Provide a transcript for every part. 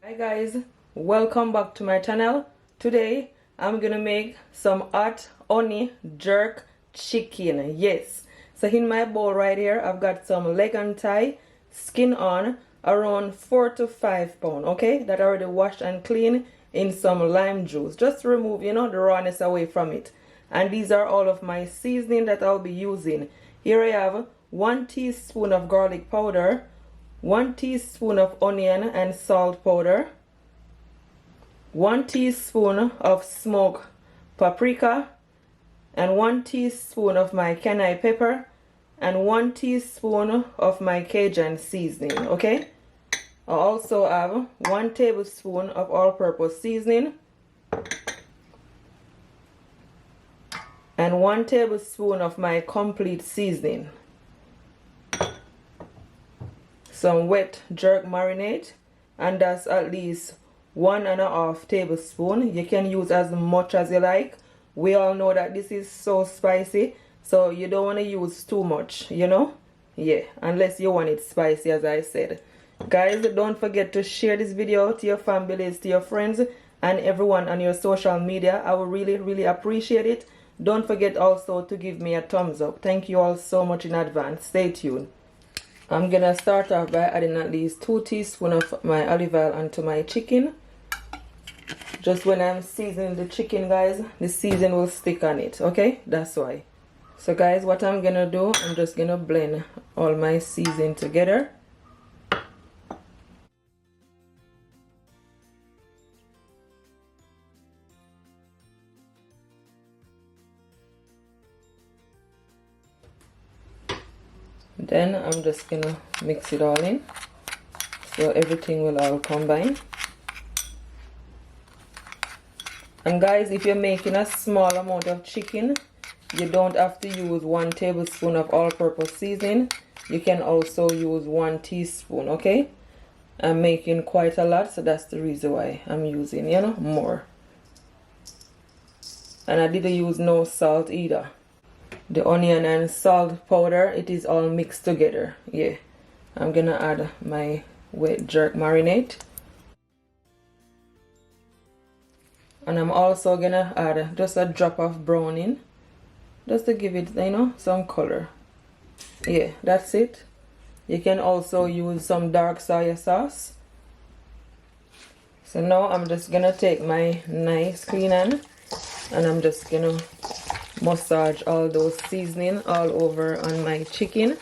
Hi guys, welcome back to my channel. Today I'm gonna make some hot honey jerk chicken. Yes, so in my bowl right here I've got some leg and thigh, skin on, around 4 to 5 pounds. Okay, that I already washed and clean in some lime juice, just to remove the rawness away from it. And these are all of my seasoning that I'll be using. Here I have 1 teaspoon of garlic powder, 1 teaspoon of onion and salt powder, 1 teaspoon of smoked paprika, and 1 teaspoon of my canney pepper, and 1 teaspoon of my Cajun seasoning. Okay, I also have 1 tablespoon of all-purpose seasoning and 1 tablespoon of my complete seasoning, some wet jerk marinade, and that's at least 1.5 tablespoons. You can use as much as you like. We all know that this is so spicy, so you don't want to use too much, yeah, unless you want it spicy, as I said. Guys, don't forget to share this video to your families, to your friends, and everyone on your social media. I would really appreciate it. Don't forget also to give me a thumbs up. Thank you all so much in advance. Stay tuned. I'm gonna start off by adding at least 2 teaspoons of my olive oil onto my chicken. Just when I'm seasoning the chicken, guys, the seasoning will stick on it. Okay, that's why. So guys, what I'm gonna do, I'm just gonna blend all my seasoning together. Then I'm just gonna mix it all in so everything will all combine. And guys, if you're making a small amount of chicken, you don't have to use 1 tablespoon of all-purpose seasoning. You can also use 1 teaspoon. Okay, I'm making quite a lot, so that's the reason why I'm using more. And I didn't use no salt either. The onion and salt powder, it is all mixed together. Yeah, I'm gonna add my wet jerk marinade, and I'm also gonna add just a drop of browning, just to give it some color. Yeah, that's it. You can also use some dark soya sauce. So now I'm just gonna take my nice clean hand and I'm just gonna massage all those seasoning all over on my chicken.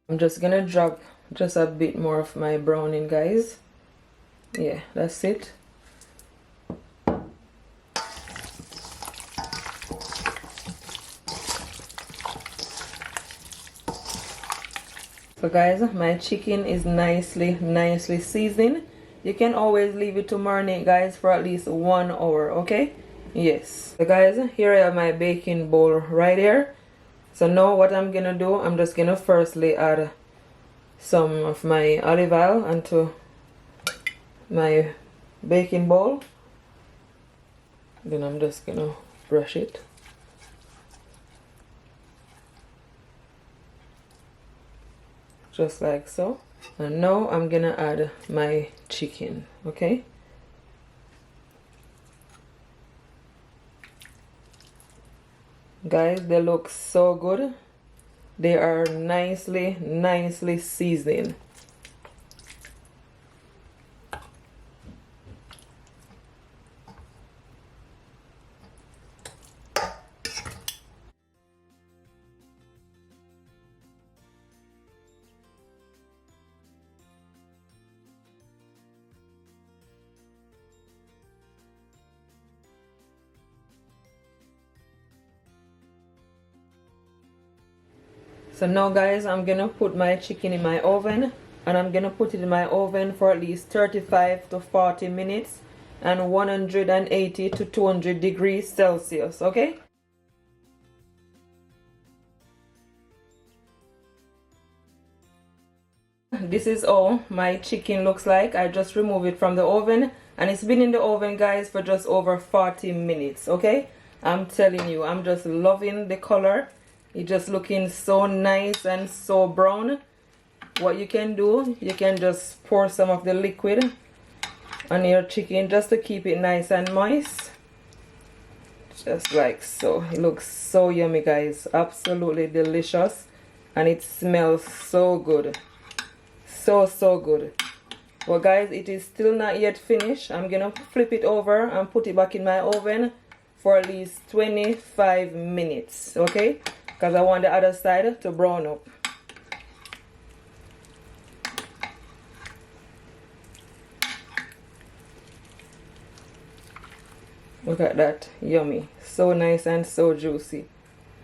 I'm just gonna drop just a bit more of my browning, guys. Yeah, that's it. So guys, my chicken is nicely seasoned. You can always leave it to marinate, guys, for at least 1 hour. Okay, yes. So guys, here I have my baking bowl right here. So now what I'm gonna do, I'm just gonna firstly add some of my olive oil onto my baking bowl. Then I'm just gonna brush it. Just like so. And now I'm gonna add my chicken. Okay, guys, they look so good. They are nicely seasoned. So now guys, I'm gonna put my chicken in my oven, and I'm gonna put it in my oven for at least 35 to 40 minutes and 180 to 200 degrees Celsius. Okay, this is all my chicken looks like. I just remove it from the oven and it's been in the oven, guys, for just over 40 minutes. Okay, I'm telling you, I'm just loving the color. It's just looking so nice and so brown. What you can do, you can just pour some of the liquid on your chicken just to keep it nice and moist, just like so. It looks so yummy, guys, absolutely delicious, and it smells so good, so good. Well, guys, it is still not yet finished. I'm gonna flip it over and put it back in my oven for at least 25 minutes, okay, because I want the other side to brown up. Look at that, yummy, so nice and so juicy.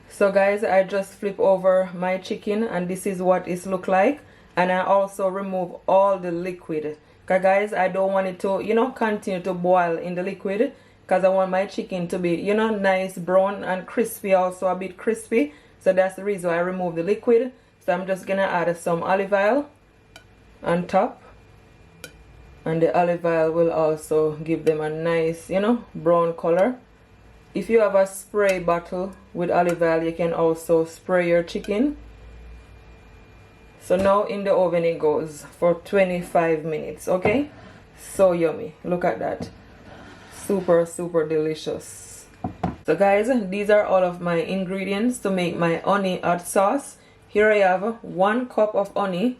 So guys, I just flip over my chicken and this is what it look like, and I also remove all the liquid, because guys, I don't want it to, you know, continue to boil in the liquid, because I want my chicken to be, you know, nice brown and crispy, also a bit crispy. So that's the reason I remove the liquid. So I'm just gonna add some olive oil on top, and the olive oil will also give them a nice, you know, brown color. If you have a spray bottle with olive oil, you can also spray your chicken. So now in the oven it goes for 25 minutes, okay? So yummy, look at that, super delicious. So guys, these are all of my ingredients to make my honey hot sauce. Here I have 1 cup of honey,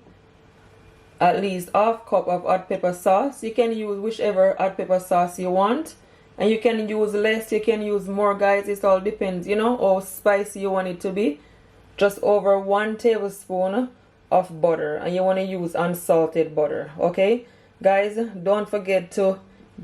at least half cup of hot pepper sauce. You can use whichever hot pepper sauce you want, and you can use less, you can use more, guys. It all depends, you know, how spicy you want it to be. Just over 1 tablespoon of butter, and you want to use unsalted butter, okay? Guys, don't forget to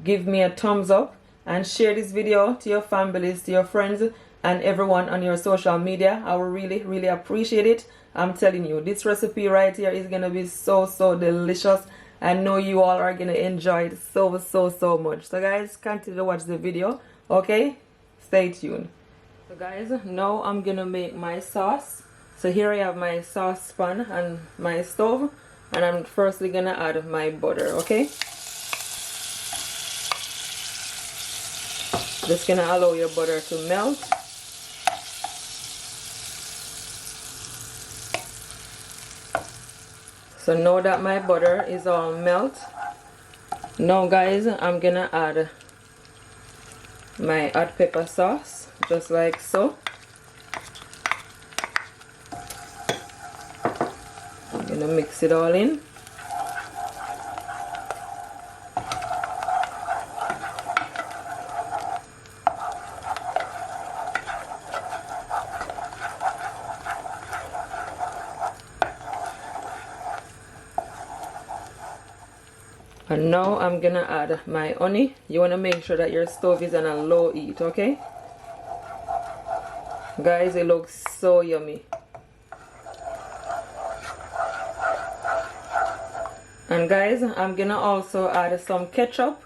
give me a thumbs up and share this video to your families, to your friends, and everyone on your social media. I will really appreciate it. I'm telling you, this recipe right here is gonna be so delicious. I know you all are gonna enjoy it so much. So guys, continue to watch the video, okay? Stay tuned. So guys, now I'm gonna make my sauce. So here I have my saucepan and my stove, and I'm firstly gonna add my butter, okay? Just gonna allow your butter to melt. So now that my butter is all melt, now guys, I'm gonna add my hot pepper sauce, just like so. I'm gonna mix it all in. And now I'm gonna add my honey. You wanna make sure that your stove is on a low heat, okay? Guys, it looks so yummy. And guys, I'm gonna also add some ketchup,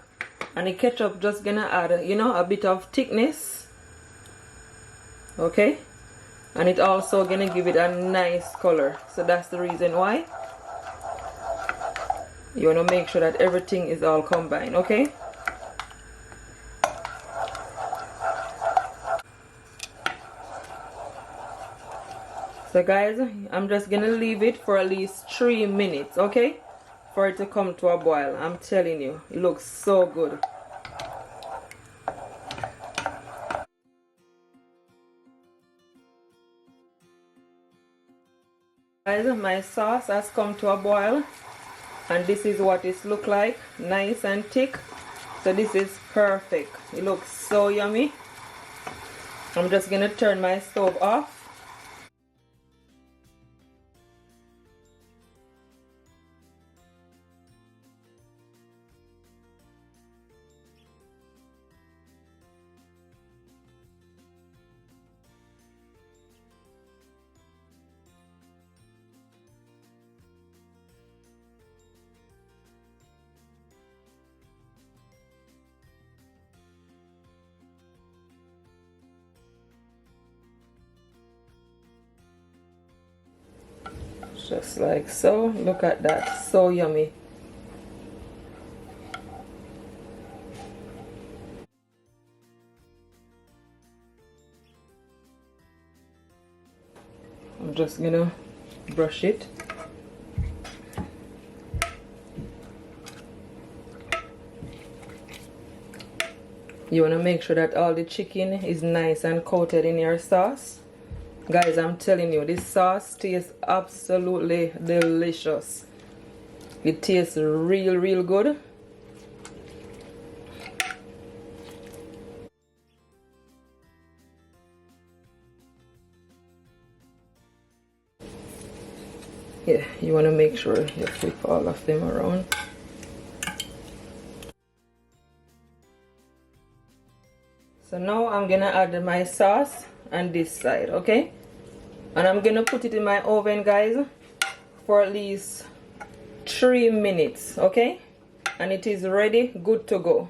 and the ketchup just gonna add, you know, a bit of thickness, okay? And it also gonna give it a nice color. So that's the reason why you want to make sure that everything is all combined, okay? So guys, I'm just gonna leave it for at least 3 minutes, okay, for it to come to a boil. I'm telling you, it looks so good. Guys, my sauce has come to a boil, and this is what it looks like, nice and thick. So this is perfect. It looks so yummy. I'm just gonna turn my stove off. Just like so. Look at that, so yummy. I'm just gonna brush it. You want to make sure that all the chicken is nice and coated in your sauce. Guys, I'm telling you, this sauce tastes absolutely delicious. It tastes real good. Yeah, you want to make sure you flip all of them around. So now I'm gonna add my sauce on this side, okay? And I'm gonna put it in my oven, guys, for at least 3 minutes, okay? And it is ready, good to go.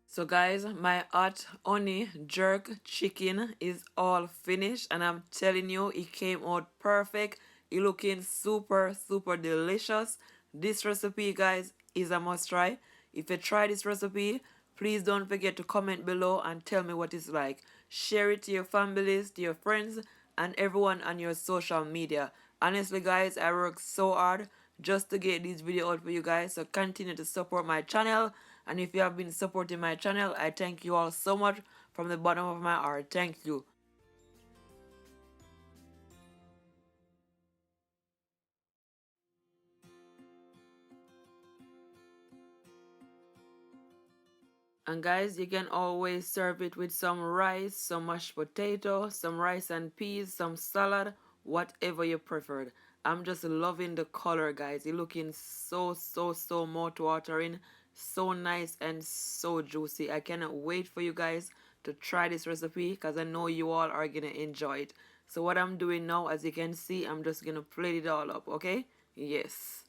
So guys, my hot honey jerk chicken is all finished, and I'm telling you, it came out perfect. It looking super delicious. This recipe, guys, is a must try. If you try this recipe, please don't forget to comment below and tell me what it's like. Share it to your families, to your friends, and everyone on your social media. Honestly, guys, I work so hard just to get this video out for you guys, so continue to support my channel. And if you have been supporting my channel, I thank you all so much from the bottom of my heart. Thank you. And guys, you can always serve it with some rice, some mashed potato, some rice and peas, some salad, whatever you preferred. I'm just loving the color, guys. It's looking so mouth-watering, so nice and so juicy. I cannot wait for you guys to try this recipe because I know you all are gonna enjoy it. So what I'm doing now, as you can see, I'm just gonna plate it all up, okay? Yes.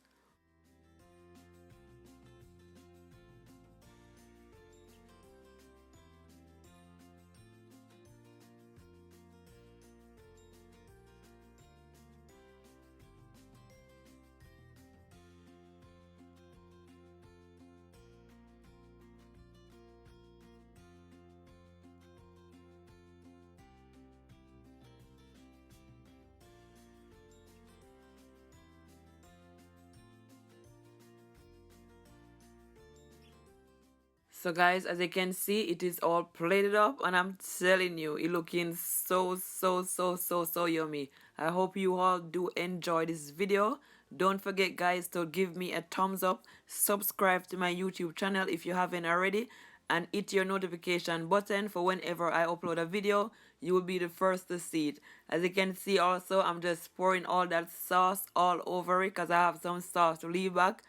So guys, as you can see, it is all plated up, and I'm telling you, it looking so yummy. I hope you all do enjoy this video. Don't forget, guys, to give me a thumbs up, subscribe to my YouTube channel if you haven't already, and hit your notification button for whenever I upload a video. You will be the first to see it. As you can see also, I'm just pouring all that sauce all over it because I have some sauce to leave back.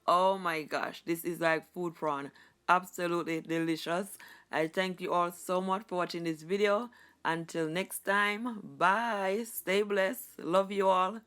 Oh my gosh, this is like food prawn. Absolutely delicious. I thank you all so much for watching this video. Until next time, bye. Stay blessed. Love you all.